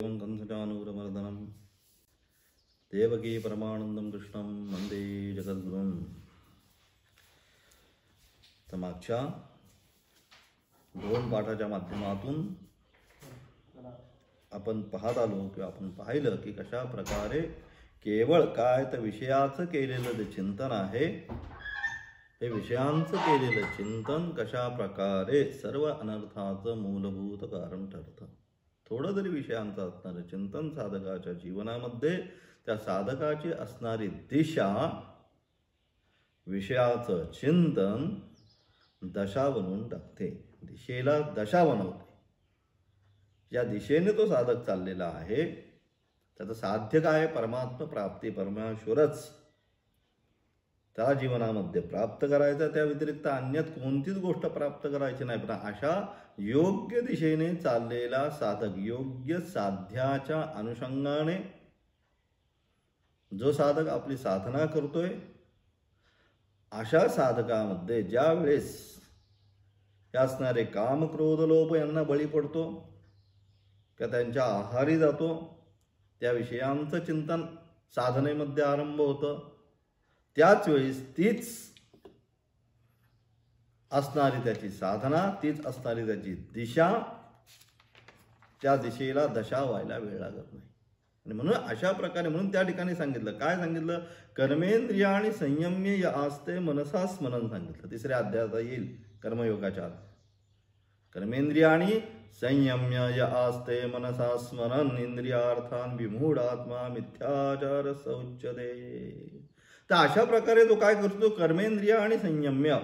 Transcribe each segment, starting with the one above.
कंसचानूरमर्दनं देवकी परमानंदं कृष्णं वंदे जगद्गुरुं. तर मागच्या दोन पाठाच्या माध्यमातून आपण पाहत आलो किंवा आपण पाहिलं की कशा प्रकारे केवळ काय तर विषयाचं केलेलं जे चिंतन आहे हे विषयांचं केलेलं चिंतन कशा प्रकारे सर्व अनर्थाचं मूलभूत कारण ठरतं. थोडं जरी विषयांचं असणारं चिंतन साधकाच्या जीवनामध्ये त्या साधकाची असणारी दिशा विषयाचं चिंतन दशा बनवून टाकते, दिशेला दशा बनवते. ज्या दिशेने तो साधक चाललेला आहे त्याचं साध्य काय? परमात्मा प्राप्ती, परमेश्वरच त्या जीवनामध्ये प्राप्त करायचा. त्या व्यतिरिक्त अन्यत कोणतीच गोष्ट प्राप्त करायची नाही. पण अशा योग्य दिशेने चाललेला साधक, योग्य साध्याच्या अनुषंगाने जो साधक आपली साधना करतोय, अशा साधकामध्ये ज्या वेळेस हे असणारे काम, क्रोध, लोभ यांना बळी पडतो किंवा त्यांच्या आहारी जातो, त्या विषयांचं चिंतन साधनेमध्ये आरंभ होतं, त्याच वेळेस तीच असणारी त्याची साधना, तीच असणारी त्याची दिशा, त्या दिशेला दशा व्हायला वेळ लागत नाही. आणि म्हणून अशा प्रकारे, म्हणून त्या ठिकाणी सांगितलं, काय सांगितलं? कर्मेंद्रियाणि संयम्य य आस्ते मनसा स्मरण सांगितलं. तिसऱ्या अध्यायात येईल कर्मयोगाच्या. कर्मेंद्रियाणि संयम्य य आस्ते मनसा स्मरण इंद्रियार्थान विमूढात्मा मिथ्याचार सौच्यते. तर अशा प्रकारे तो काय करतो? कर्मेंद्रिय आणि संयम्य,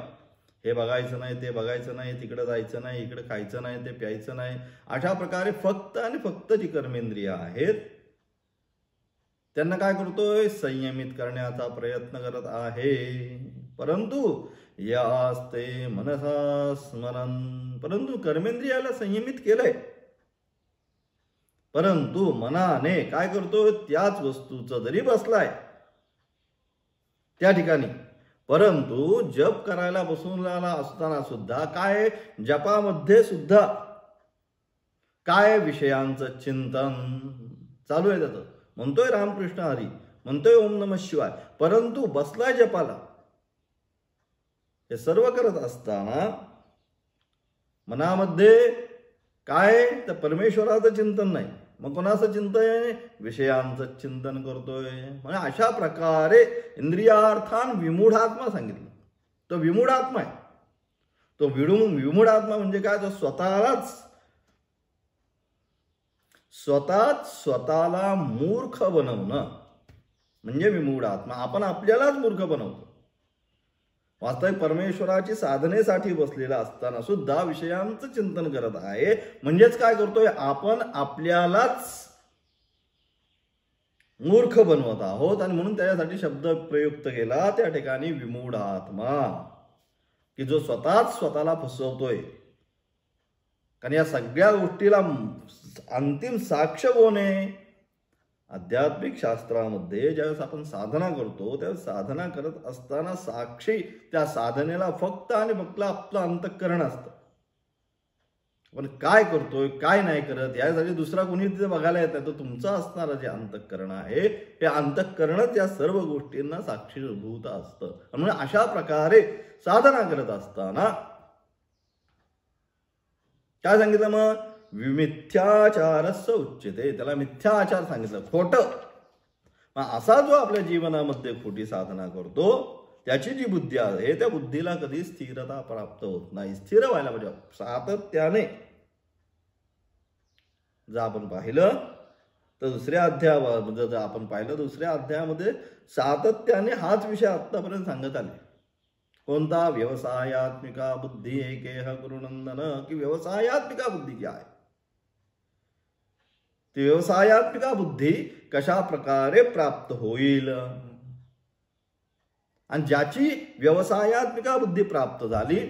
हे बघायचं नाही, ते बघायचं नाही, तिकडे जायचं नाही, इकडे खायचं नाही, ते प्यायचं नाही, अशा प्रकारे फक्त आणि फक्त जी कर्मेंद्रिय आहेत त्यांना काय करतोय? संयमित करण्याचा प्रयत्न करत आहे. परंतु यास्ते मनसा स्मरण, परंतु कर्मेंद्रियाला संयमित केलंय, परंतु मनाने काय करतोय? त्याच वस्तूचं जरी बसलाय त्या ठिकाणी, परंतु जप करायला बसून असताना सुद्धा काय, जपामध्ये सुद्धा काय विषयांचं चिंतन चालू आहे त्याचं. म्हणतोय रामकृष्ण हरी, म्हणतोय ओम नमः शिवाय, परंतु बसलाय जपाला. हे सर्व करत असताना मनामध्ये काय तर परमेश्वराचं चिंतन नाही. मग कोणाचं चिंतन आहे? विषयांचं चिंतन करतोय. म्हणजे अशा प्रकारे इंद्रियार्थान विमूढात्मा सांगितलं. तो विमूढात्मा आहे. तो विमूढात्मा म्हणजे काय? तो स्वतःला मूर्ख बनवणं म्हणजे विमूढात्मा. आपण आपल्यालाच मूर्ख बनवतो. वास्तविक परमेश्वराची साधनेसाठी बसलेला असताना सुद्धा विषयांचं चिंतन करत आहे, म्हणजेच काय करतोय? आपण आपल्यालाच मूर्ख बनवत आहोत. आणि म्हणून त्याच्यासाठी शब्द प्रयुक्त केला त्या ठिकाणी, विमूढ आत्मा, की जो स्वतःला फसवतोय. कारण या सगळ्या गोष्टीला अंतिम साक्ष कोण आहे? आध्यात्मिक शास्त्रामध्ये ज्यावेळेस आपण साधना करतो त्यावेळेस साधना करत असताना साक्षी त्या साधनेला फक्त आणि फक्त आपलं अंतःकरण असतं. पण काय करतोय, काय नाही करत, यासाठी दुसरा कोणी तिथे बघायला येत नाही. तो तुमचं असणारं जे अंतःकरण आहे, हे अंतःकरणच या सर्व गोष्टींना साक्षीभूत असतं. म्हणून अशा प्रकारे साधना करत असताना काय सांगितलं? मग मिथ्याचारस्य उच्यते, त्याला मिथ्याचार सांगितलं, खोटं. मग असा जो आपल्या जीवनामध्ये खोटी साधना करतो त्याची जी बुद्धी आहे त्या बुद्धीला कधी स्थिरता प्राप्त होत नाही. स्थिर व्हायला पाहिजे सातत्याने. जर आपण पाहिलं तर दुसऱ्या अध्यायामध्ये, जर आपण पाहिलं दुसऱ्या अध्यायामध्ये सातत्याने हाच विषय आतापर्यंत सांगत आले. कोणता? व्यवसायात्मिका बुद्धी एकेह गुरुनंदन, की व्यवसायात्मिका बुद्धी क्या आहे? ती व्यवसायात्मिका बुद्धी कशा प्रकारे प्राप्त होईल? आणि ज्याची व्यवसायात्मिका बुद्धी प्राप्त झाली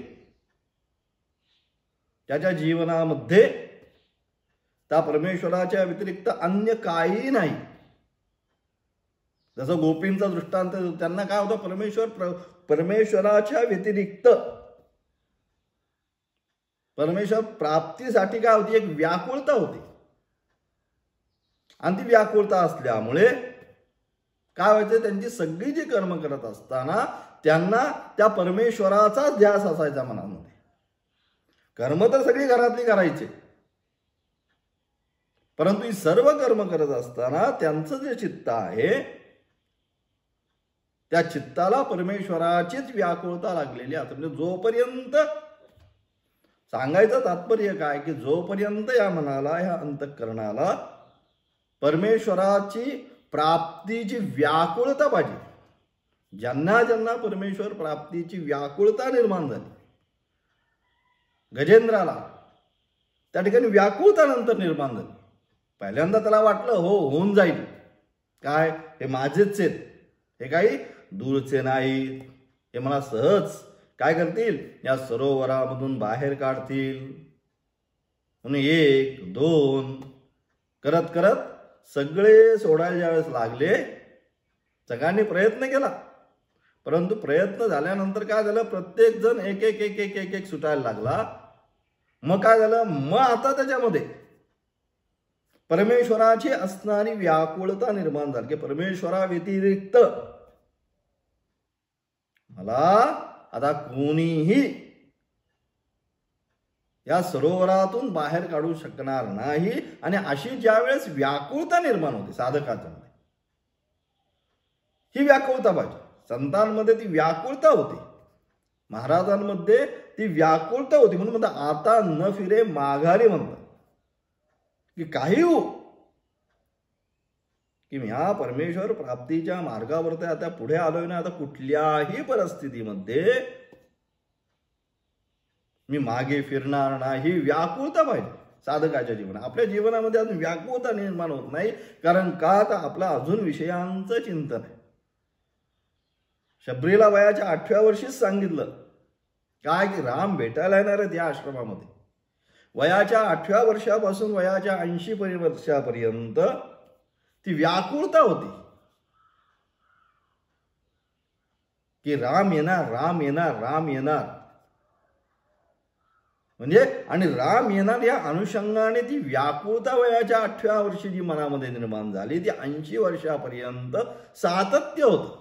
त्याच्या जीवनामध्ये त्या परमेश्वराच्या व्यतिरिक्त अन्य काही नाही. जसं गोपींचा दृष्टांत, त्यांना काय होतं? परमेश्वराच्या व्यतिरिक्त परमेश्वर प्राप्तीसाठी काय होती? एक व्याकुळता होती. आणि ती व्याकुळता असल्यामुळे काय व्हायचं, त्यांची सगळी जी कर्म करत असताना त्यांना त्या परमेश्वराचा ध्यास असायचा मनामध्ये. कर्म तर सगळी घरातली करायचे, परंतु ही सर्व कर्म करत असताना त्यांचं जे चित्त आहे त्या चित्ताला परमेश्वराचीच व्याकुळता लागलेली आहे. म्हणजे जोपर्यंत, सांगायचं तात्पर्य काय की जोपर्यंत या मनाला, या अंतःकरणाला परमेश्वराची प्राप्तीची व्याकुळता पाहिजे, ज्यांना ज्यांना परमेश्वर प्राप्तीची व्याकुळता निर्माण झाली, गजेंद्राला त्या ठिकाणी व्याकुळता नंतर निर्माण झाली. पहिल्यांदा त्याला वाटलं हो होऊन जाईल, काय हे माझेच आहेत, हे काही दूरचे नाहीत, हे मला सहज काय करतील, या सरोवरामधून बाहेर काढतील. म्हणून 1 2 करत करत सगळे सोडायला ज्यावेळेस लागले, सगळ्यांनी प्रयत्न केला, परंतु प्रयत्न झाल्यानंतर काय झालं, प्रत्येक जण एक एक एक एक एक एक सुटायला लागला. मग काय झालं, मग आता त्याच्यामध्ये परमेश्वराची असणारी व्याकुळता निर्माण झाली की परमेश्वरा व्यतिरिक्त मला आता कोणीही या सरोवरातून बाहेर काढू शकणार नाही. आणि अशी ज्यावेळेस व्याकुळता निर्माण होते साधकाच्या मध्ये, ही व्याकुळता पाहिजे. संतांमध्ये ती व्याकुळता होती, महाराजांमध्ये ती व्याकुळता होती. म्हणून म्हणतात आता न फिरे माघारी, म्हणतात की काही हो की मी ह्या परमेश्वर प्राप्तीच्या मार्गावरती आता पुढे आलोय ना, आता कुठल्याही परिस्थितीमध्ये मी मागे फिरणार नाही. व्याकुळता पाहिजे साधकाच्या जीवनात. आपल्या जीवनामध्ये अजून व्याकुळता निर्माण होत नाही, कारण का तर आपला अजून विषयांचं चिंतन आहे. शबरीला वयाच्या 8व्या वर्षीच सांगितलं काय की राम भेटायला येणार आहेत या आश्रमामध्ये. वयाच्या 8व्या वर्षापासून वयाच्या 80 वर्षापर्यंत ती व्याकुळता होती की राम येणार, राम येणार, राम येणार. म्हणजे आणि राम येणार या अनुषंगाने ती व्याकुळता वयाच्या 8व्या वर्षी जी मनामध्ये निर्माण झाली ती 80 वर्षापर्यंत सातत्य होतं.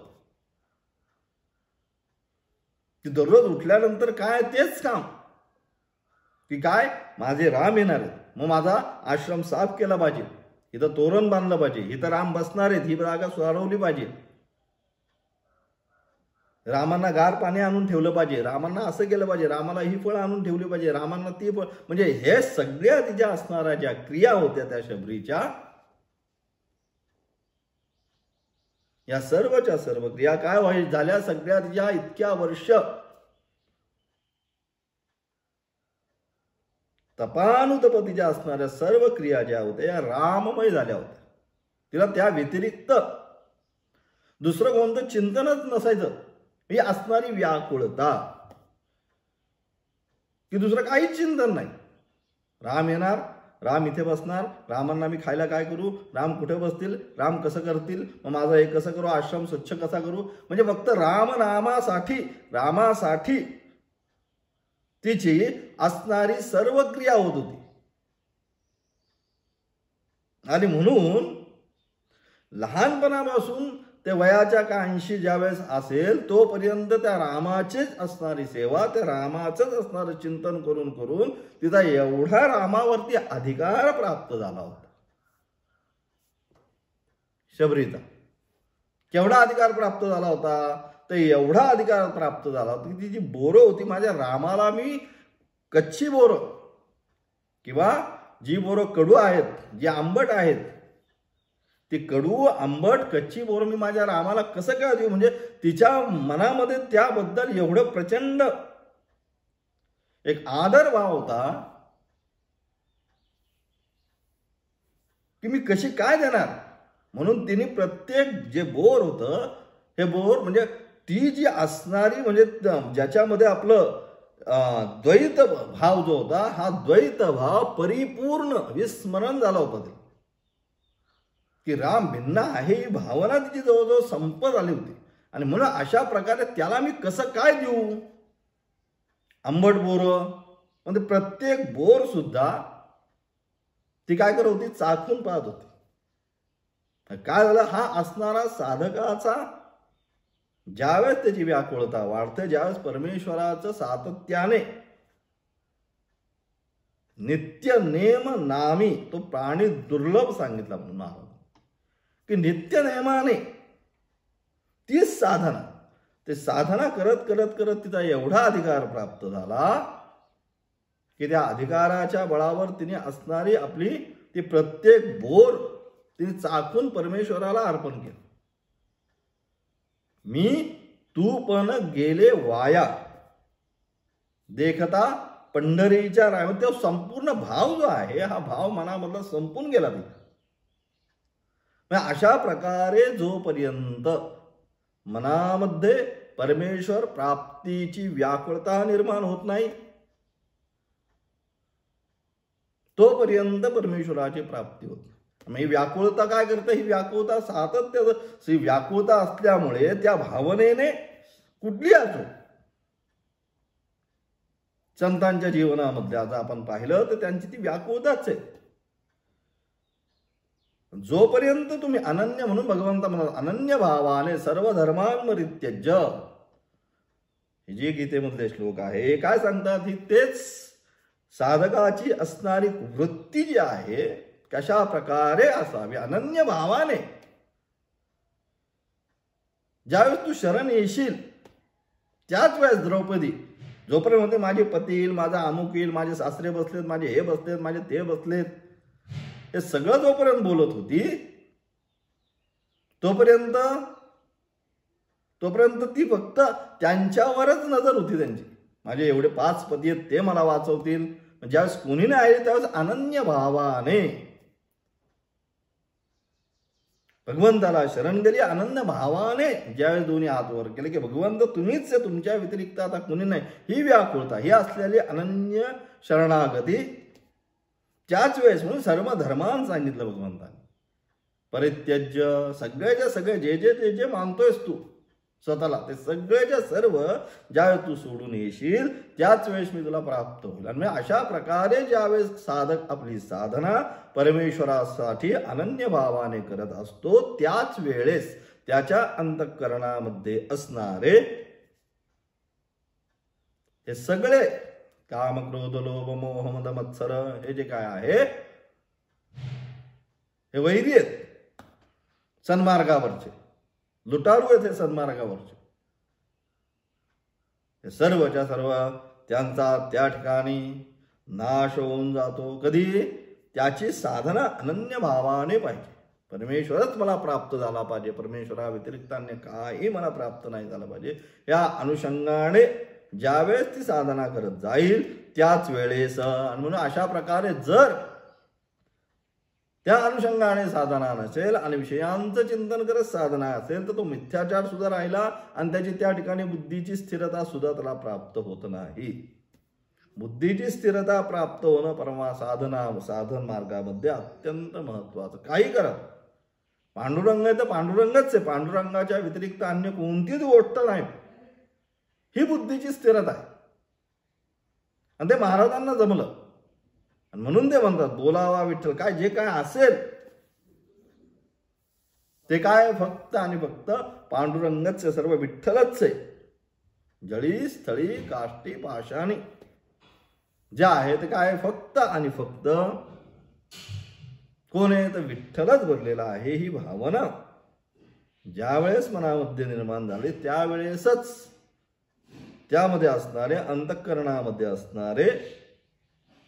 की दररोज उठल्यानंतर काय तेच काम की काय माझे राम येणार आहेत, मग माझा आश्रम साफ केला पाहिजे, इथं तोरण बांधलं पाहिजे, इथं राम बसणार आहेत, ही जागा सोडवली पाहिजे, रामांना गार पाणी आणून ठेवलं पाहिजे, रामांना असं केलं पाहिजे, रामाला ही फळं आणून ठेवली पाहिजे, रामांना ती फळ. म्हणजे हे सगळ्या तिच्या असणाऱ्या ज्या क्रिया होत्या त्या शबरीच्या, या सर्वच्या सर्व क्रिया काय झाल्या, सगळ्या तिच्या इतक्या वर्ष तपानुतपतीच्या असणाऱ्या सर्व क्रिया ज्या होत्या या राममय झाल्या होत्या. तिला त्या व्यतिरिक्त दुसरं कोणतं चिंतनच नसायचं. ही असणारी व्याकुळता की दुसरं काहीच चिंतन नाही. राम येणार, राम इथे बसणार, रामांना मी खायला काय करू, राम कुठे बसतील, राम कसं करतील, मग माझं हे कसं करू, आश्रम स्वच्छ कसा करू. म्हणजे फक्त रामासाठी तिची असणारी सर्व क्रिया होत होती. आणि म्हणून लहानपणापासून ते वयाच्या का 80 ज्यावेळेस असेल तोपर्यंत त्या रामाचीच असणारी सेवा, त्या रामाचंच असणारं चिंतन करून करून तिचा एवढा रामावरती अधिकार प्राप्त झाला होता. शबरीचा केवढा अधिकार प्राप्त झाला होता, तर एवढा अधिकार प्राप्त झाला होता की ती जी बोरं होती, माझ्या रामाला मी कच्ची बोरं किंवा जी बोरं कडू आहेत, जी आंबट आहेत, ती कडू आंबट कच्ची बोरं मी माझ्या रामाला कसं काय देऊ. म्हणजे तिच्या मनामध्ये त्याबद्दल एवढं प्रचंड एक आदर भाव होता की मी कशी काय देणार. म्हणून तिने प्रत्येक जे बोर होतं हे बोर म्हणजे ती जी असणारी म्हणजे ज्याच्यामध्ये आपलं द्वैत भाव जो होता, हा द्वैत भाव परिपूर्ण विस्मरण झाला होता. ते की राम भिन्न आहे ही भावना तिची जवळजवळ संपत आली होती. आणि म्हणून अशा प्रकारे त्याला मी कसं काय देऊ. आंबट बोर म्हणजे प्रत्येक बोर सुद्धा ती काय करत होती, चाखून पाहत होती काय झालं, हा असणारा साधकाचा ज्यावेळेस त्याची व्याकुळता वाढते, ज्यावेळेस परमेश्वराचं सातत्याने नित्य नेम नामी, तो प्राणी दुर्लभ सांगितला म्हणून महाराज, की नित्य नेमाने तीच साधना, ते साधना करत करत करत तिचा एवढा अधिकार प्राप्त झाला की त्या अधिकाराच्या बळावर तिने असणारी आपली ती प्रत्येक बोर तिने चाकून परमेश्वराला अर्पण केलं. मी तू पण गेले वाया देखता पंढरीच्या राय, तो संपूर्ण भाव जो आहे हा भाव मनामधला संपून गेला तिथे. अशा प्रकारे जोपर्यंत मनामध्ये परमेश्वर प्राप्तीची व्याकुळता निर्माण होत नाही तोपर्यंत परमेश्वराची प्राप्ती होत नाही. ही व्याकुळता काय करते, ही व्याकुळता सातत्य, व्याकुळता असल्यामुळे त्या भावनेने कुठली असो संतांच्या जीवनामध्ये आता आपण पाहिलं तर त्यांची ती व्याकुळताच आहे. जोपर्यंत तुम्ही अनन्य म्हणून भगवंत म्हणतात अनन्य भावाने सर्व धर्मांमरित्यज्य, हे जे गीतेमधले श्लोक आहे काय सांगतात, ही तेच साधकाची असणारी वृत्ती जी आहे कशा प्रकारे असावी अनन्य भावाने. ज्यावेळेस तू शरण येशील त्याच वेळेस द्रौपदी जोपर्यंत माझे पती येईल, माझा अमुक येईल, माझे सासरे बसलेत, माझे हे बसलेत, माझे ते बसलेत, हे सगळं जोपर्यंत बोलत होती तोपर्यंत ती फक्त त्यांच्यावरच नजर होती त्यांची. माझे एवढे 5 पती आहेत ते मला वाचवतील. ज्यावेळेस कोणी नाही आले त्यावेळेस अनन्य भावाने भगवंताला शरण गेली. अनन्य भावाने ज्यावेळेस दोन्ही हात वर केले की भगवंत तुम्हीच आहे, तुमच्या व्यतिरिक्त आता कोणी नाही, ही व्याकुळता ही असलेली अनन्य शरणागती. त्याच वेळेस म्हणून सर्व धर्मान सांगितलं भगवंताने परित्यज्य, सगळ्याच्या सगळे जे जे जे मानतोयस तू स्वतःला ते सगळ्याच्या सर्व ज्यावेळेस तू सोडून येशील त्याच वेळेस मी तुला प्राप्त होईल. आणि अशा प्रकारे ज्यावेळेस साधक आपली साधना परमेश्वरासाठी अनन्य भावाने करत असतो त्याच वेळेस त्याच्या अंतःकरणामध्ये असणारे हे सगळे काम क्रोध लोभ मोह मद मत्सर हे जे काय आहे हे वैरी आहेत, सन्मार्गावरचे लुटारू आहेत, हे सन्मार्गावरचे. हे सर्वच्या सर्व त्यांचा त्या ठिकाणी नाश होऊन जातो. कधी, त्याची साधना अनन्य भावाने पाहिजे. परमेश्वरच मला प्राप्त झाला पाहिजे, परमेश्वरा व्यतिरिक्त अन्य काही मला प्राप्त नाही झालं पाहिजे. या अनुषंगाने ज्यावेळेस ती साधना करत जाईल त्याच वेळेस, आणि म्हणून अशा प्रकारे जर त्या अनुषंगाने साधना नसेल आणि विषयांचं चिंतन करत साधना असेल तर तो मिथ्याचार सुद्धा राहिला आणि त्याची त्या ठिकाणी बुद्धीची स्थिरता सुद्धा त्याला प्राप्त होत नाही. बुद्धीची स्थिरता प्राप्त होणं साधन मार्गामध्ये अत्यंत महत्वाचं. काही करा, पांडुरंग आहे तर पांडुरंगच आहे, पांडुरंगाच्या व्यतिरिक्त अन्य कोणतीच गोष्ट नाही, ही बुद्धीची स्थिरता आहे. आणि ते महाराजांना जमलं आणि म्हणून ते म्हणतात बोलावा विठ्ठल. काय जे काय असेल ते काय फक्त आणि फक्त पांडुरंगच आहे, सर्व विठ्ठलच आहे. जळी स्थळी काष्टी पाशाणी जे आहे ते काय फक्त आणि फक्त कोण आहे तर विठ्ठलच भरलेला आहे. ही भावना ज्यावेळेस मनामध्ये निर्माण झाली त्यावेळेसच त्यामध्ये असणारे अंतःकरणामध्ये असणारे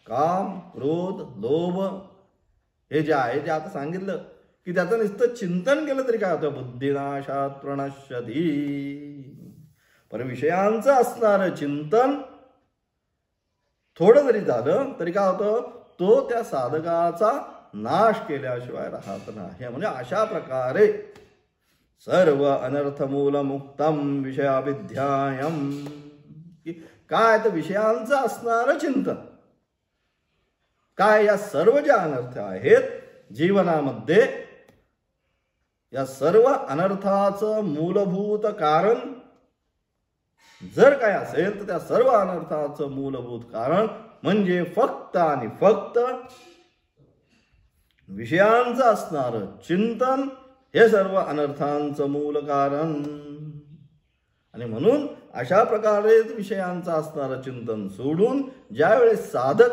काम क्रोध लोभ हे जे आहे ते आता सांगितलं की त्याचं नुसतं चिंतन केलं तरी काय होतं, बुद्धिनाशात प्रणश्यती. पर विषयांचं असणारं चिंतन थोडं जरी झालं तरी काय होतं, तो त्या साधकाचा नाश केल्याशिवाय राहत नाही. म्हणजे अशा प्रकारे सर्व अनर्थमूल मुक्तम विषयाभिध्यायम, काय तर विषयांचं असणारं चिंतन काय, या सर्व ज्या अनर्थ आहेत जीवनामध्ये या सर्व अनर्थाचं मूलभूत कारण जर काय असेल तर त्या सर्व अनर्थाचं मूलभूत कारण म्हणजे फक्त आणि फक्त विषयांचं असणारं चिंतन हे सर्व अनर्थांचं मूल कारण. आणि म्हणून अशा प्रकारे विषयांचं असणारं चिंतन सोडून ज्यावेळेस साधक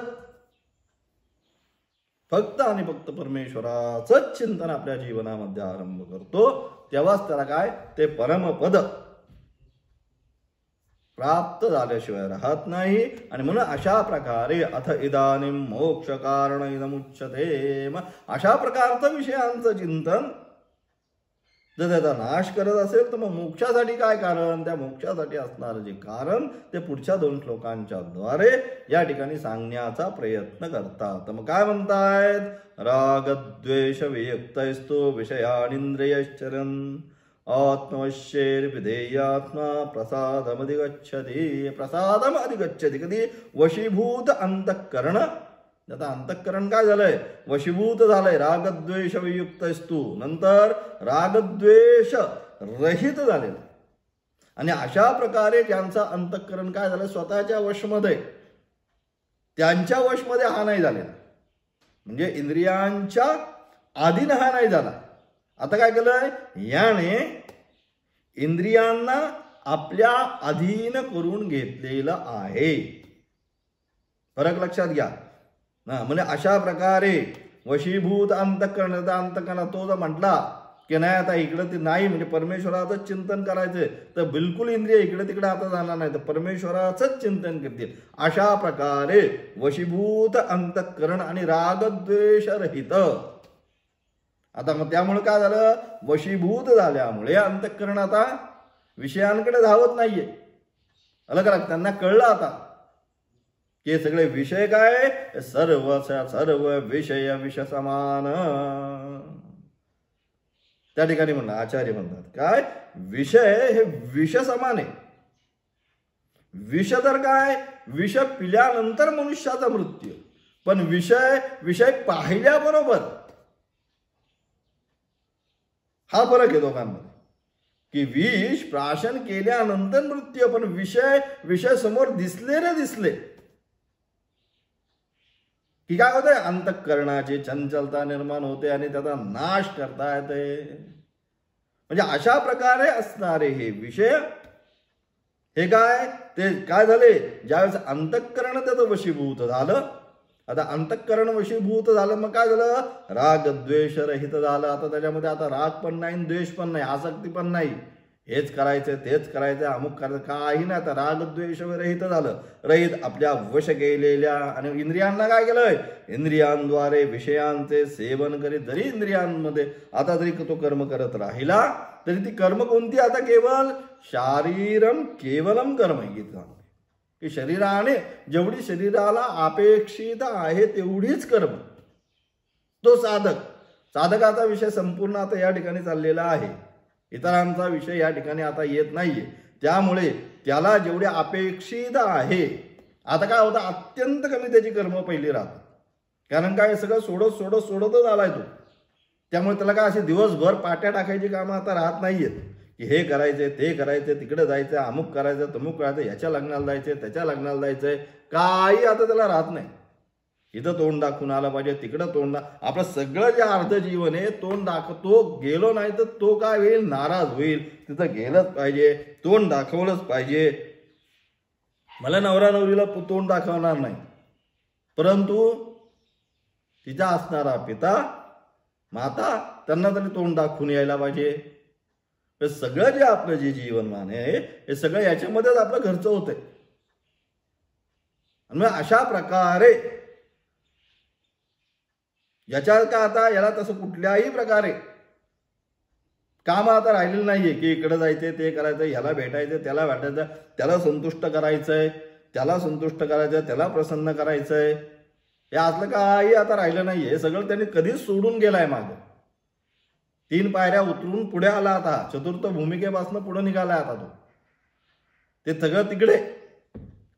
फक्त आणि फक्त परमेश्वराचंच चिंतन आपल्या जीवनामध्ये आरंभ करतो, तेव्हाच त्याला काय ते परमपद प्राप्त झाल्याशिवाय राहत नाही. आणि म्हणून अशा प्रकारे अथ इदानीं मोक्ष कारण इदमुच्यते. अशा प्रकारचं विषयांचं चिंतन जर त्याचा नाश करत असेल तर मग मोक्षासाठी काय कारण, त्या मोक्षासाठी असणारं जे कारण ते पुढच्या 2 श्लोकांच्या द्वारे या ठिकाणी सांगण्याचा प्रयत्न करतात. मग काय म्हणतायत, रागद्वेष वियुक्तैस्तु विषयानिंद्रियश्चरन् आत्मवश्यैर्विधेयात्मा प्रसादमधिगच्छति. प्रसादमधिगच्छति कधी वशीभूत अंतःकरण. आता अंतःकरण काय झालंय, वशीभूत झालंय. रागद्वेष वियुक्तस्तु नंतर रागद्वेष रहित झालेलं. आणि अशा प्रकारे ज्यांचं अंतःकरण काय झालं, स्वतःच्या वशमध्ये, त्यांच्या वशमध्ये हा नाही झालेला, म्हणजे इंद्रियांच्या अधीन हा नाही झाला. आता काय केलंय, याने इंद्रियांना आपल्या अधीन करून घेतलेलं आहे. फरक लक्षात घ्या ना. म्हणजे अशा प्रकारे वशीभूत अंतःकरण. अंतःकरण तो जर म्हटला की नाही आता इकडं ते नाही, म्हणजे परमेश्वराचं चिंतन करायचंय, तर बिलकुल इंद्रिय इकडे तिकडे आता जाणार नाही, तर परमेश्वराचंच चिंतन करतील. अशा प्रकारे वशीभूत अंतःकरण आणि रागद्वेष रहित. आता मग त्यामुळे काय झालं, वशीभूत झाल्यामुळे अंतःकरण आता विषयांकडे धावत नाहीये. अलग अलग त्यांना कळलं आता हे सगळे विषय काय, सर्व विषय विष समान. त्या ठिकाणी म्हणलं आचार्य म्हणतात काय, विषय हे विष समान आहे. विष तर काय, विष पिल्यानंतर मनुष्याचा मृत्यू, पण विषय पाहिल्याबरोबर हा फरक आहे दोघांमध्ये. की विष प्राशन केल्यानंतर मृत्यू, पण विषय समोर दिसले रे दिसले की काय होतंय, अंतःकरणाची चंचलता निर्माण होते आणि त्याचा नाश करता येते. म्हणजे अशा प्रकारे असणारे हे विषय हे काय, ते काय झाले, ज्यावेळेस अंतःकरण त्याचं वशीभूत झालं. आता अंतःकरण वशीभूत झालं, मग काय झालं, राग द्वेष रहित झालं. आता त्याच्यामध्ये आता राग पण नाही, द्वेष पण नाही, आसक्ती पण नाही. हेच करायचंय तेच करायचंय अमुक करायचं काही नाही. आता राग द्वेष रहित झालं, रहित आपल्या वश गेलेल्या. आणि इंद्रियांना काय केलंय, इंद्रियांद्वारे विषयांचे सेवन करीत जरी इंद्रियांमध्ये आता जरी तो कर्म करत राहिला तरी ती कर्म कोणती, आता केवळ शारीरम केवलम कर्म गीता, की शरीराने जेवढी शरीराला अपेक्षित आहे तेवढीच कर्म. तो साधकाचा विषय संपूर्ण आता या ठिकाणी चाललेला आहे. इतरांचा विषय या ठिकाणी आता येत नाहीये. त्यामुळे त्याला जेवढे अपेक्षित आहे, आता काय होतं, अत्यंत कमी त्याची कर्म पहिली राहतात. कारण काय सगळं सोडतच आलाय तो. त्यामुळे त्याला काय असे दिवसभर पाट्या टाकायची कामं आता राहत नाहीयेत, की हे करायचंय ते करायचंय, तिकडे जायचंय, अमुक करायचं तमुक करायचं, याच्या लग्नाला जायचंय त्याच्या लग्नाला जायचंय, काही आता त्याला राहत नाही. इथं तोंड दाखवून आलं पाहिजे, तिकडं तोंड आपलं सगळं जे अर्ध जीवन आहे तोंड दाखवतो. गेलो नाही तर तो काय होईल, नाराज होईल. तिथं गेलंच पाहिजे, तोंड दाखवलंच पाहिजे. मला नवरा नवरीला तोंड दाखवणार नाही, परंतु तिचा असणारा पिता माता त्यांना तरी तोंड दाखवून यायला पाहिजे. हे सगळं जे आपलं जे जीवनमान आहे हे सगळं याच्यामध्येच आपलं घरचं होतंय. आणि अशा प्रकारे याच्या का आता याला तसं कुठल्याही प्रकारे काम आता राहिलेलं नाहीये, की इकडे जायचंय ते करायचं, ह्याला भेटायचं त्याला भेटायचं, त्याला संतुष्ट करायचंय त्याला प्रसन्न करायचंय, हे असलं काही आता राहिलं नाहीये. हे सगळं त्यांनी कधीच सोडून गेलाय. मागे 3 पायऱ्या उतरून पुढे आला, आता चतुर्थ भूमिकेपासून पुढे निघालाय. आता तो ते सगळं तिकडे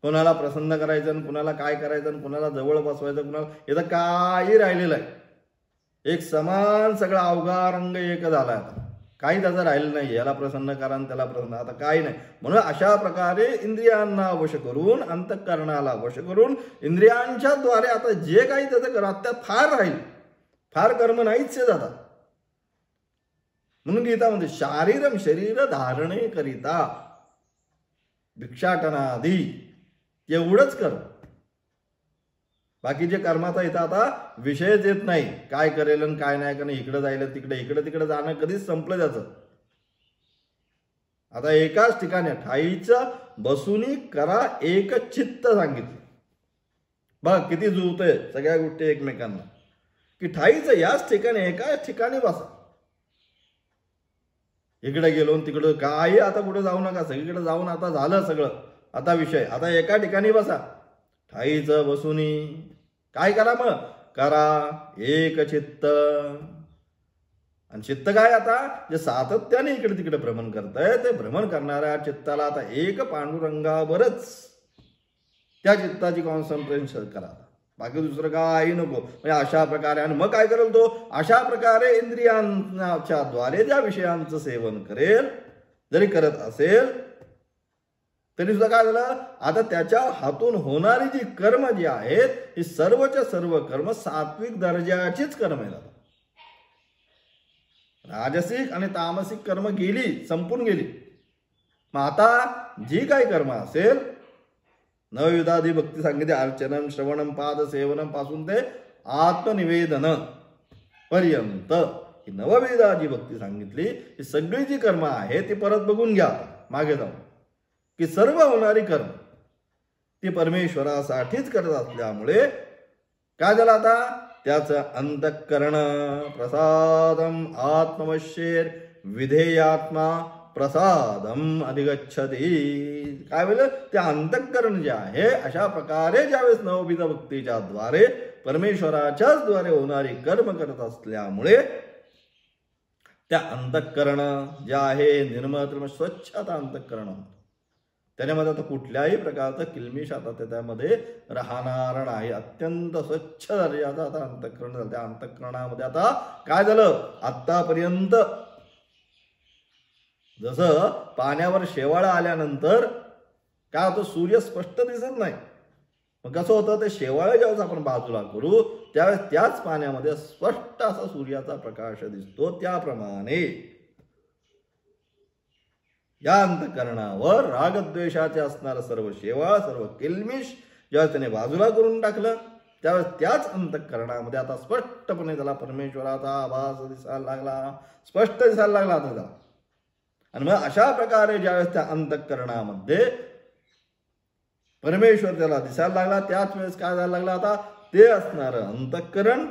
कोणाला प्रसन्न करायचं आणि कुणाला काय करायचं आणि कुणाला जवळ बसवायचं, कुणाला याचं काही राहिलेलं आहे. एक समान सगळा अवघा रंग एक झाला. आता काही त्याचं राहिलं नाही, याला प्रसन्न करा आणि त्याला प्रसन्न, आता काही नाही. म्हणून अशा प्रकारे इंद्रियांना वश करून, अंतःकरणाला वश करून, इंद्रियांच्या द्वारे आता जे काही त्याचं करा त्यात फार राहील, फार कर्म नाहीच जातात. म्हणून गीतामध्ये शारीरम शरीर धारणे करिता भिक्षाटनादी एवढंच कर. बाकीचे कर्माचा इथं आता विषयच येत नाही. काय करेल आणि काय नाही करणं, इकडे जायला तिकडे, इकडे तिकडे जाणं कधीच संपलं त्याचं. आता एकाच ठिकाणी ठाईचं बसूनी करा एक चित्त सांगितलं. बघ किती जुळतंय सगळ्या गोष्टी एकमेकांना, की ठाईचं याच ठिकाणी एकाच ठिकाणी बसा. इकडे गेलो तिकडं काही आता कुठे जाऊ नका, सगळीकडे जाऊन आता झालं सगळं. आता विषय आता एका ठिकाणी बसा, ठाईचं बसूनी काय करा, मग करा एक चित्त. आणि चित्त काय, आता जे सातत्याने इकडे तिकडे भ्रमण करतंय ते भ्रमण करणाऱ्या चित्ताला आता एक पांडुरंगावरच त्या चित्ताची कॉन्सन्ट्रेशन करा. बाकी दुसरं काही नको. म्हणजे अशा प्रकारे, आणि मग काय करेल तो, अशा प्रकारे इंद्रियांच्या द्वारे ज्या विषयांचं सेवन करेल, जरी करत असेल तरी सुद्धा काय झालं, आता त्याच्या हातून होणारी जी कर्म जी आहेत ही सर्वच्या सर्व कर्म सात्विक दर्जाचीच कर्म आहेत. राजसिक आणि तामसिक कर्म गेली, संपून गेली. मग आता जी काही कर्म असेल, नवविधादी भक्ती सांगितली, अर्चनम श्रवणम पाद सेवनम पासून ते आत्मनिवेदन पर्यंत ही नवविधादी भक्ती सांगितली. ही सगळी जी कर्म आहे ती परत बघून घ्या मागे जाऊन, की सर्व होणारी कर्म ती परमेश्वरासाठीच करत असल्यामुळे काय झालं, आता त्याचं अंतःकरण प्रसादम आत्मवश्येर विधेयात्मा प्रसादम अधिगच्छति. काय वेळ ते अंतःकरण जे आहे, अशा प्रकारे ज्यावेळेस नवविध भक्तीच्या द्वारे परमेश्वराच्याच द्वारे होणारी कर्म करत असल्यामुळे त्या अंतःकरण जे आहे निर्मळ स्वच्छता अंतःकरण, त्याच्यामध्ये आता कुठल्याही प्रकारचं किलमिश आता त्यामध्ये राहणार नाही. अत्यंत स्वच्छ दर्जाचं आता अंतःकरण झालं. त्या अंतःकरणामध्ये आता काय झालं, आतापर्यंत जसं पाण्यावर शेवाळा आल्यानंतर काय होतं, सूर्य स्पष्ट दिसत नाही. मग कसं होतं, ते शेवाळं ज्यावेळेस आपण बाजूला करू त्यावेळेस त्याच पाण्यामध्ये स्पष्ट असा सूर्याचा प्रकाश दिसतो. त्याप्रमाणे या अंतःकरणावर रागद्वेषाचे असणारं सर्व शेवाळ, सर्व किलमिश ज्यावेळेस त्याने बाजूला करून टाकलं, त्यावेळेस त्याच अंतःकरणामध्ये आता स्पष्टपणे त्याला परमेश्वराचा आभास दिसायला लागला, स्पष्ट दिसायला लागला त्याला. आणि मग अशा प्रकारे ज्यावेळेस त्या अंतःकरणामध्ये परमेश्वर त्याला दिसायला लागला, त्याच वेळेस काय जायला लागला, आता ते असणारं अंतःकरण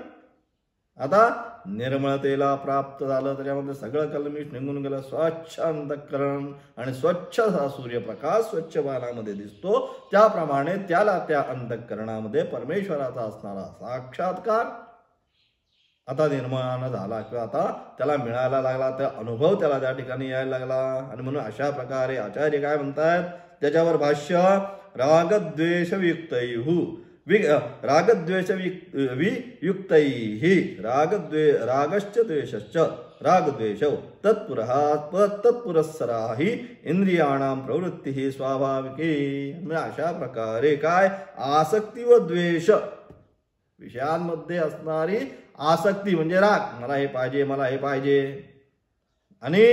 आता निर्मळतेला प्राप्त झालं. त्याच्यामध्ये सगळं कलमिश निघून गेलं. स्वच्छ अंतःकरण आणि स्वच्छ हा सूर्यप्रकाश स्वच्छ बाणामध्ये दिसतो, त्याप्रमाणे त्याला त्या अंतःकरणामध्ये परमेश्वराचा असणारा साक्षात्कार आता निर्माण झाला, किंवा आता त्याला मिळायला लागला, त्या अनुभव त्याला त्या ठिकाणी यायला लागला. आणि म्हणून अशा प्रकारे आचार्य काय म्हणतात त्याच्यावर भाष्य, रागद्वेष वियुक्तैः रागद्वेष वियुक्तैः रागश्च द्वेषश्च रागद्वेषौ तत्पुरस्सराहि इंद्रियाणां प्रवृत्तिः स्वाभाविकी. म्हणजे अशा प्रकारे काय, आसक्ती व द्वेष, विषयांमध्ये असणारी आसक्ती म्हणजे राग, मला हे पाहिजे, मला हे पाहिजे, आणि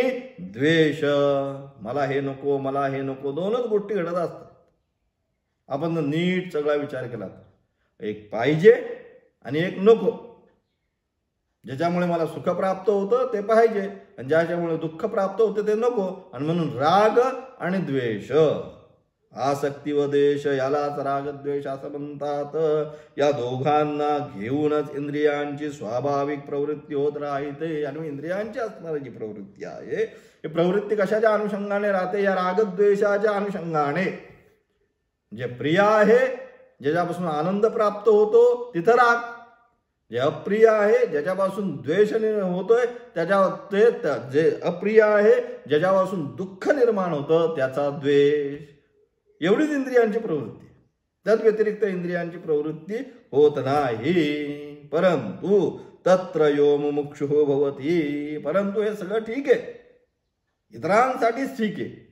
द्वेष, मला हे नको, मला हे नको, दोनच गोष्टी घडत असतात. आपण नीट सगळा विचार केला, एक पाहिजे आणि एक नको. ज्याच्यामुळे मला सुख प्राप्त होतं ते पाहिजे, आणि ज्याच्यामुळे दुःख प्राप्त होते ते नको. आणि म्हणून राग आणि द्वेष, आसक्ती व द्वेष यालाच रागद्वेष असं म्हणतात. या दोघांना घेऊनच इंद्रियांची स्वाभाविक प्रवृत्ती होत राहते. आणि इंद्रियांची असणारी जी प्रवृत्ती आहे ही प्रवृत्ती कशाच्या अनुषंगाने राहते, या रागद्वेषाच्या अनुषंगाने. जे प्रिय आहे, ज्याच्यापासून आनंद प्राप्त होतो तिथं राग, जे अप्रिय आहे, ज्याच्यापासून द्वेष होतोय त्याच्या जे अप्रिय आहे, ज्याच्यापासून दुःख निर्माण होतं त्याचा द्वेष. एवढीच इंद्रियांची प्रवृत्ती, त्यात व्यतिरिक्त इंद्रियांची प्रवृत्ती होत नाही. परंतु तत्र यो मुमुक्षुः भवति, परंतु हे सगळं ठीक आहे, इतरांसाठीच ठीक आहे.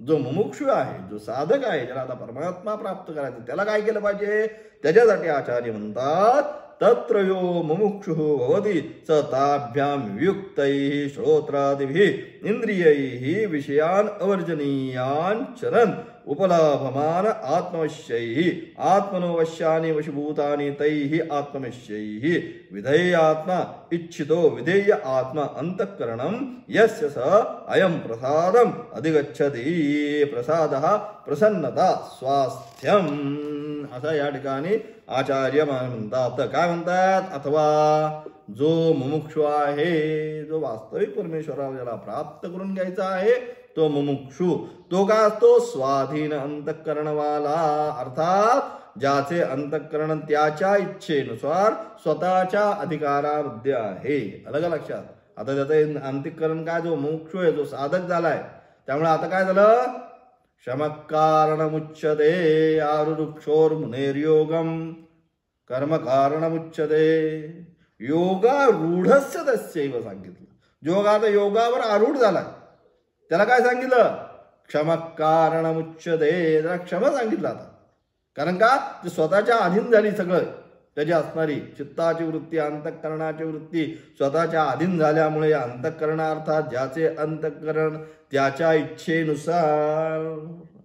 जो मुमुक्षु आहे, जो साधक आहे, ज्याला आता परमात्मा प्राप्त करायचं, त्याला काय केलं पाहिजे, त्याच्यासाठी आचार्य म्हणतात तत्र यो मुमुक्षुः भवति स ताभ्यां वियुक्तैः श्रोत्रादिभिः इंद्रियैः विषयान् अवर्जनीयान् चरन् उपलाभमान आत्मवश्यैः आत्मनो वश्यानि वशीभूतानि तैः आत्मवश्यैः विधेय आत्मा इच्छितो विधेय आत्मा अंतःकरणं यस्य स अयं प्रसादम् अधिगच्छति प्रसादः प्रसन्नता स्वास्थ्यम असं या ठिकाणी आचार्य म्हणतात. काय म्हणतात? अथवा जो मुमुक्षु आहे, जो वास्तविक परमेश्वराला ज्याला प्राप्त करून घ्यायचा आहे तो मुमुक्षु, तो काय असतो? स्वाधीन अंतःकरणवाला, अर्थात ज्याचे अंतःकरण त्याच्या इच्छेनुसार स्वतःच्या अधिकारामध्ये आहे. अलग लक्षात. आता त्याचं अंतःकरण काय, जो मुमुक्षु आहे, जो साधक झालाय, त्यामुळे आता काय झालं? शमकारणमुच्यते आरुरुक्षोर्मुनेर्योगम कर्म कारणमुच्यते योगारूढस्य तस्यैव सांगितलं. जो आता योगावर आरूढ झाला त्याला काय सांगितलं? क्षमकारणमुच्यते, त्याला क्षम सांगितलं आता. कारण का? ते स्वतःच्या अधीन झाली सगळं. त्याची असणारी चित्ताची वृत्ती, अंतःकरणाची वृत्ती स्वतःच्या अधीन झाल्यामुळे अंतःकरण अर्थात ज्याचे अंतःकरण त्याच्या इच्छेनुसार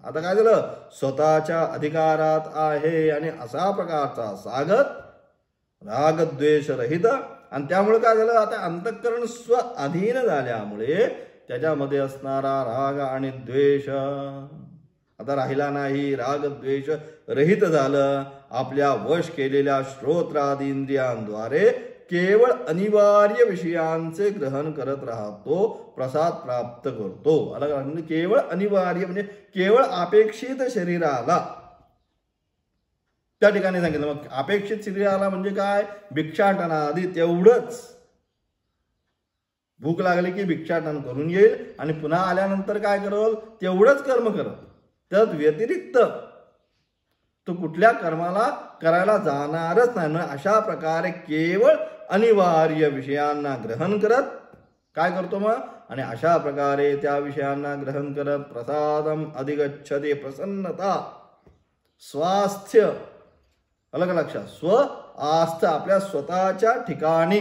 आता काय झालं? स्वतःच्या अधिकारात आहे. आणि असा प्रकारचा सागत रागद्वेष रहित, आणि त्यामुळे काय झालं? आता अंतःकरण स्व अधीन झाल्यामुळे त्याच्यामध्ये असणारा राग आणि द्वेष आता राहिला नाही. राग द्वेष रहित झालं. आपल्या वश केलेल्या श्रोत्रादी इंद्रियांद्वारे केवळ अनिवार्य विषयांचे ग्रहण करत राहतो, प्रसाद प्राप्त करतो. अलग म्हणजे केवळ अनिवार्य म्हणजे केवळ अपेक्षित शरीराला त्या ठिकाणी सांगितलं. मग अपेक्षित शरीराला म्हणजे काय? भिक्षाटनाआधी तेवढंच. भूक लागली की भिक्षाटन करून येईल आणि पुन्हा आल्यानंतर काय करल? तेवढंच कर्म करल. त्यात व्यतिरिक्त तो कुठल्या कर्माला करायला जाणारच नाही. अशा प्रकारे केवळ अनिवार्य विषयांना ग्रहण करत काय करतो मग? आणि अशा प्रकारे त्या विषयांना ग्रहण करत प्रसादम अधिगच्छते, प्रसन्नता स्वास्थ्य. अलग लक्षात. स्व आस्था, आपल्या स्वतःच्या ठिकाणी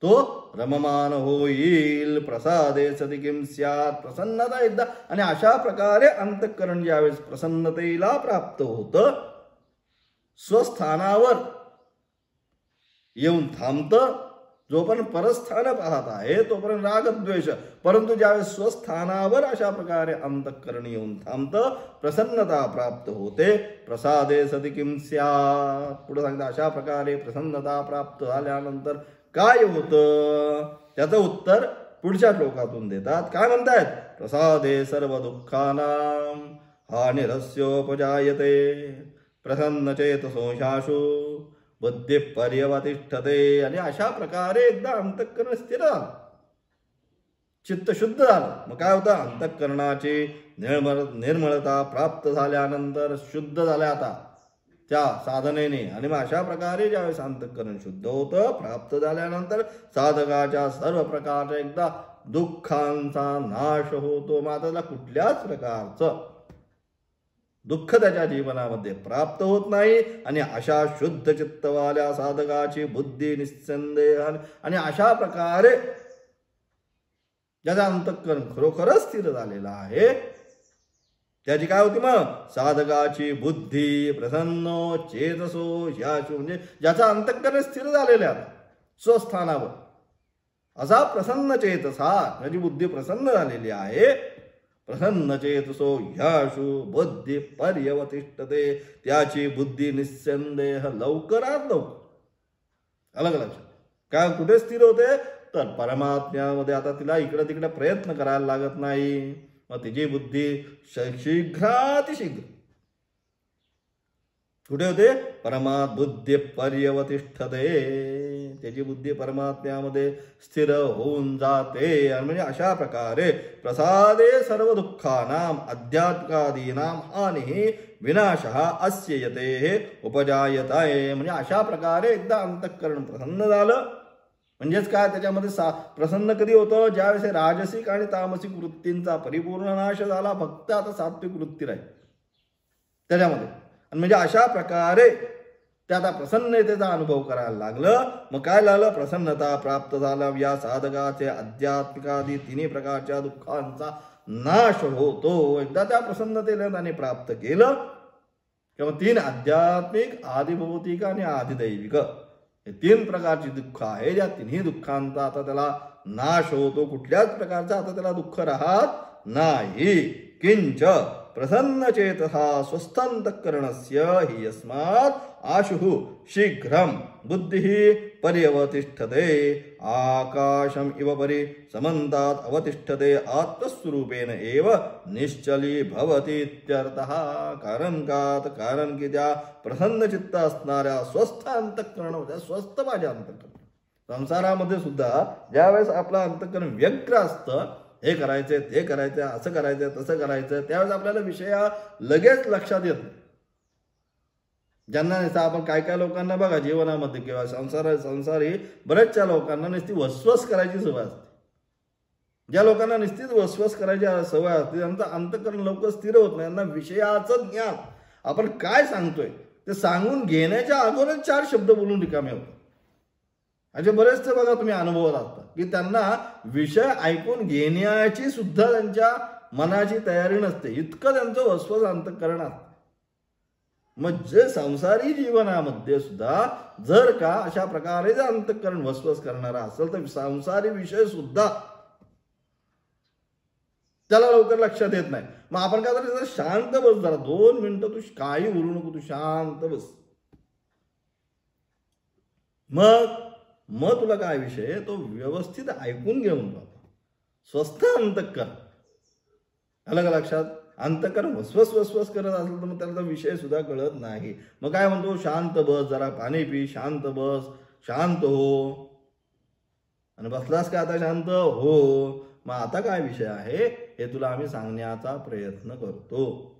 तो रममान होईल. प्रसादे सती किम स्यात्, प्रसन्नता एकदा. आणि अशा प्रकारे अंतःकरण ज्यावेळेस प्रसन्नतेला प्राप्त होतं, स्वस्थानावर येऊन थांबतं. जोपर्यंत परस्थान पाहत आहे तोपर्यंत रागद्वेष, परंतु ज्यावेळेस स्वस्थानावर अशा प्रकारे अंतःकरण येऊन थांबतं, प्रसन्नता प्राप्त होते. प्रसादे सती किम स्यात्, पुढे सांगता अशा प्रकारे प्रसन्नता प्राप्त झाल्यानंतर काय होतं? त्याचं उत्तर पुढच्या श्लोकातून देतात. काय म्हणतायत? प्रसादे सर्व दुःखानां हानिरस्योपजायते प्रसन्न चेतसो ह्याशु बुद्धी पर्यवतिष्ठते. आणि अशा प्रकारे एकदा अंतःकरण स्थिर झालं, चित्त शुद्ध झालं. मग काय होतं? अंतःकरणाची निर्मळता प्राप्त झाल्यानंतर शुद्ध झाल्या आता त्या साधनेने. आणि मग अशा प्रकारे ज्यावेळेस अंतःकरण शुद्ध होतं, प्राप्त झाल्यानंतर साधकाच्या सर्व प्रकारच्या एकदा दुःखांचा नाश होतो. मग आता कुठल्याच प्रकारचं दुःख त्याच्या जीवनामध्ये प्राप्त होत नाही. आणि अशा शुद्ध चित्तवाल्या साधकाची बुद्धी निस्संदेह आणि अशा प्रकारे ज्याचा अंतःकरण खरोखरच स्थिर झालेला आहे त्याची काय होती? मग साधकाची बुद्धी प्रसन्न चेतसो ह्याशु, म्हणजे ज्याचा अंतःकरण स्थिर झालेला आहे स्वस्थानावर, असा प्रसन्न चेतसा, त्याची बुद्धी प्रसन्न झालेली आहे. प्रसन्न चेतसो ह्याशु बुद्धी पर्यवतिष्ठते, त्याची बुद्धी निस्संदेह लवकरात लवकर. अलग लक्षात. काय कुठे स्थिर होते? तर परमात्म्यामध्ये. आता तिला इकडे तिकडे प्रयत्न करायला लागत नाही. मग तिची बुद्धी शीघ्रातिशीघ्र कुठे होते? परमात्म बुद्धी पर्यवतिष्ठते, त्याची बुद्धी परमात्म्यामध्ये स्थिर होऊन जाते. आणि म्हणजे अशा प्रकारे प्रसादे सर्व दुःखानां अध्यात्मादीनां हानिः विनाशः अस्य यतेः उपजायते. म्हणजे अशा प्रकारे एकदा अंतःकरण प्रसन्न झालं म्हणजेच काय? त्याच्यामध्ये प्रसन्न कधी होतं? ज्यावेळेस राजसिक आणि तामसिक वृत्तींचा परिपूर्ण नाश झाला, फक्त आता सात्विक वृत्ती राहील त्याच्यामध्ये. आणि म्हणजे अशा प्रकारे ते आता प्रसन्नतेचा अनुभव करायला लागलं. मग काय लागलं? प्रसन्नता प्राप्त झाला. या साधकाचे आध्यात्मिकादी तिन्ही प्रकारच्या दुःखांचा नाश होतो. एकदा त्या प्रसन्नतेला त्याने प्राप्त केलं किंवा 3 आध्यात्मिक, आदिभौतिक आणि आदिदैविक हे 3 प्रकारची दुःख आहे. या तिन्ही दुःखांचा आता त्याला नाश होतो. कुठल्याच प्रकारचा आता त्याला दुःख राहत नाही. किंच प्रसन्नचेतसा स्वस्थान्तःकरणस्य हि यस्मात् आशुः शीघ्रं बुद्धिः पर्यवतिष्ठते आकाशम् इव परि समन्तात् अवतिष्ठते आत्मस्वरूपेण एव निश्चली भवति इत्यर्थः. कारण की त्या प्रसन्न चित्त असणाऱ्या स्वस्थ अंतःकरण होत्या. स्वस्थ माझे अंतःकरण. संसारामध्ये सुद्धा ज्यावेळेस आपलं अंतःकरण व्यग्र असतं, हे करायचंय, ते करायचंय, असं करायचंय, तसं करायचं, त्यावेळेस आपल्याला विषय लगेच लक्षात येत नाही. ज्यांना नुसतं आपण काय लोकांना बघा जीवनामध्ये किंवा संसारी बऱ्याचशा लोकांना नुसती वसवस करायची सवय असते. ज्या लोकांना नुसतीच वसवस करायची सवय असते त्यांचं अंतःकरण लवकर स्थिर होत नाही. त्यांना विषयाचं ज्ञान आपण काय सांगतोय ते सांगून घेण्याच्या अगोदरच 4 शब्द बोलून रिकामे होतात. असे बरेचसे बघा तुम्ही अनुभवत असता की त्यांना विषय ऐकून घेण्याची सुद्धा त्यांच्या मनाची तयारी नसते. इतकं त्यांचं वसवस अंतःकरण असतं. मग जे संसारी जीवनामध्ये सुद्धा जर का अशा प्रकारे जर अंतःकरण वसवस करणारा असेल तर संसारी विषय सुद्धा त्याला लवकर लक्षात येत नाही. मग आपण काय करायचं? शांत बस, जरा 2 मिनिटं तू काही बोलू नको, तू शांत बस. मग तुला काय विषय तो व्यवस्थित ऐकून घेऊन जातो. स्वस्थ अंतःकरण. अलग लक्षात? अंतःकरण वसवस करत असेल तर मग त्याला विषय सुद्धा कळत नाही. मग काय म्हणतो? शांत बस, जरा पाणी पी, शांत बस, शांत हो. आणि बसलास का आता शांत हो? मग आता काय विषय आहे हे तुला आम्ही सांगण्याचा प्रयत्न करतो.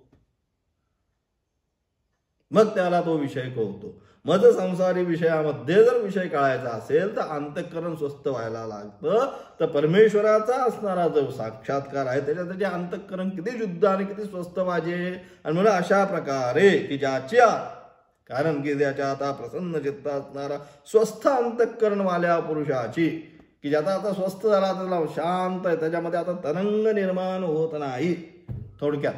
मग त्याला तो विषय कळतो. मग संसारी विषयामध्ये जर विषय कळायचा असेल तर अंतःकरण स्वस्थ व्हायला लागतं. तर परमेश्वराचा असणारा जो साक्षात्कार आहे त्याच्यासाठी अंतःकरण किती शुद्ध आणि किती स्वस्थ पाहिजे. आणि म्हणून अशा प्रकारे की ज्याच्या कारण की त्याच्या आता प्रसन्न चित्त असणारा स्वस्थ अंतःकरण वाल्या पुरुषाची की ज्याचा आता स्वस्थ झाला, त्याला शांत आहे, त्याच्यामध्ये आता तरंग निर्माण होत नाही. थोडक्यात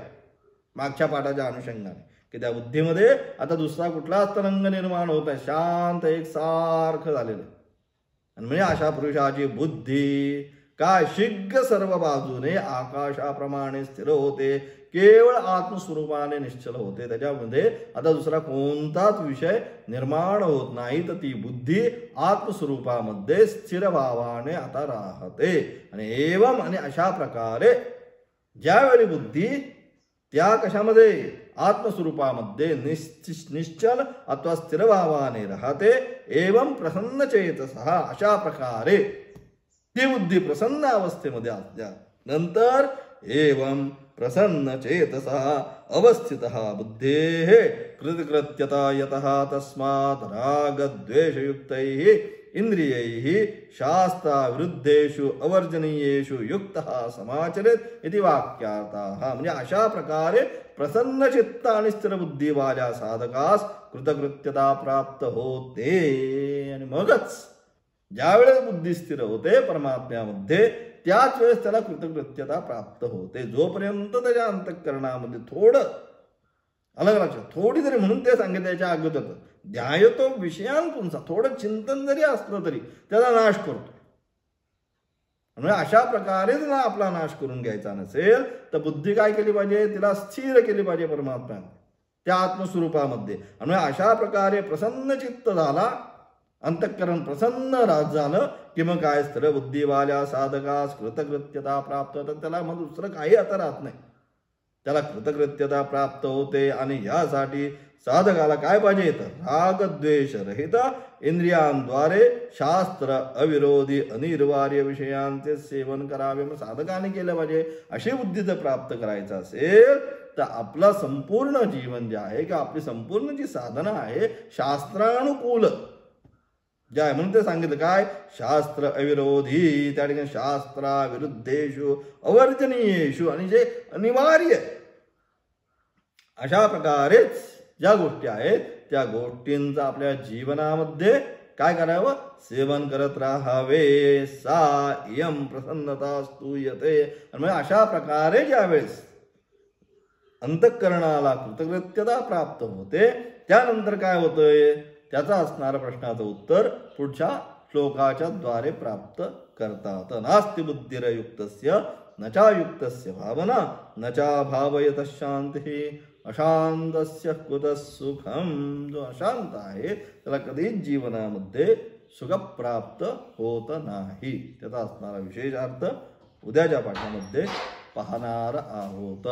मागच्या पाठाच्या अनुषंगाने की त्या बुद्धीमध्ये आता दुसरा कुठलाच तरंग निर्माण होत आहे, शांत एकसारखं झालेलं. आणि म्हणजे अशा पुरुषाची बुद्धी काय शीघ्र सर्व बाजूने आकाशाप्रमाणे स्थिर होते. केवळ आत्मस्वरूपाने निश्चल होते. त्याच्यामध्ये आता दुसरा कोणताच विषय निर्माण होत नाही. तर ती बुद्धी आत्मस्वरूपामध्ये स्थिर भावाने आता राहते. आणि एवं आणि अशा प्रकारे ज्यावेळी बुद्धी त्या कशामध्ये आत्मस्वरूपामध्ये निश्चल अथवा स्थिर भावाने राहते. एवं प्रसन्न चेतसः अशा प्रकारे ती बुद्धी प्रसन्न अवस्थेमध्ये असल्या नंतर एवं प्रसन्न चेतसः अवस्थितः बुद्धेः कृतकृत्यता यतः तस्मात् रागद्वेषयुक्तैः इंद्रियैः शास्त्राविरुद्धेषु अवर्जनीयेषु युक्तः समाचरेत् इति वाक्यार्थः. म्हणजे अशा प्रकारे प्रसन्न चित्त आणि स्थिर बुद्धी वाल्या साधकास कृतकृत्यता प्राप्त होते. आणि मगच ज्यावेळेस बुद्धी स्थिर होते परमात्म्यामध्ये त्याच वेळेस त्याला कृतकृत्यता प्राप्त होते. जोपर्यंत त्याच्या अंतःकरणामध्ये थोडं अलग लक्षात थोडी तरी म्हणून ते सांगितल्याच्या अगोदर ध्यायतो विषयांपुंसा थोडं चिंतन जरी असलं तरी त्याचा नाश करतो. म्हणजे अशा प्रकारे जर आपला नाश करून घ्यायचा नसेल तर बुद्धी काय केली पाहिजे? तिला स्थिर केली पाहिजे परमात्म्याने त्या आत्मस्वरूपामध्ये. आणि अशा प्रकारे प्रसन्न चित्त झाला, अंतःकरण प्रसन्न झालं की मग काय स्थिर बुद्धीवाल्या साधकास कृतकृत्यता प्राप्त होतं. त्याला मग दुसरं काही आता राहत नाही, त्याला कृतकृत्यता प्राप्त होते. आणि यासाठी साधकाला काय पाहिजे? तर राग द्वेष रहित इंद्रियांद्वारे शास्त्र अविरोधी अनिर्वार्य विषयांचे सेवन करावे. मग साधकाने केलं पाहिजे. अशी बुद्धी जर प्राप्त करायचं असेल तर आपलं संपूर्ण जीवन जे आहे किंवा आपली संपूर्ण जी साधना आहे शास्त्रानुकूल जे आहे. म्हणून ते सांगितलं काय? शास्त्र अविरोधी, त्या ठिकाणी शास्त्राविरुद्धेषु अवर्जनीयेषु आणि जे अनिवार्य अशा प्रकारेच ज्या गोष्टी आहेत त्या गोष्टींचा आपल्या जीवनामध्ये काय करावं, सेवन करत राहावे. सा इयं प्रसन्नता स्तूयते. आणि अशा प्रकारे ज्यावेळेस अंतःकरणाला कृतकृत्यता प्राप्त होते, त्यानंतर काय होतंय, त्याचा असणारं प्रश्नाचं उत्तर पुढच्या श्लोकाच्या द्वारे प्राप्त करतात. नास्ति बुद्धिरयुक्तस्य न चायुक्तस्य भावना न चा भावयतः शांती अशांतस्य कुतः सुखम. जो अशांत आहे त्याला कधीच जीवनामध्ये सुख प्राप्त होत नाही. त्याचा असणारा विशेष अर्थ उद्याच्या पाठामध्ये पाहणार आहोत.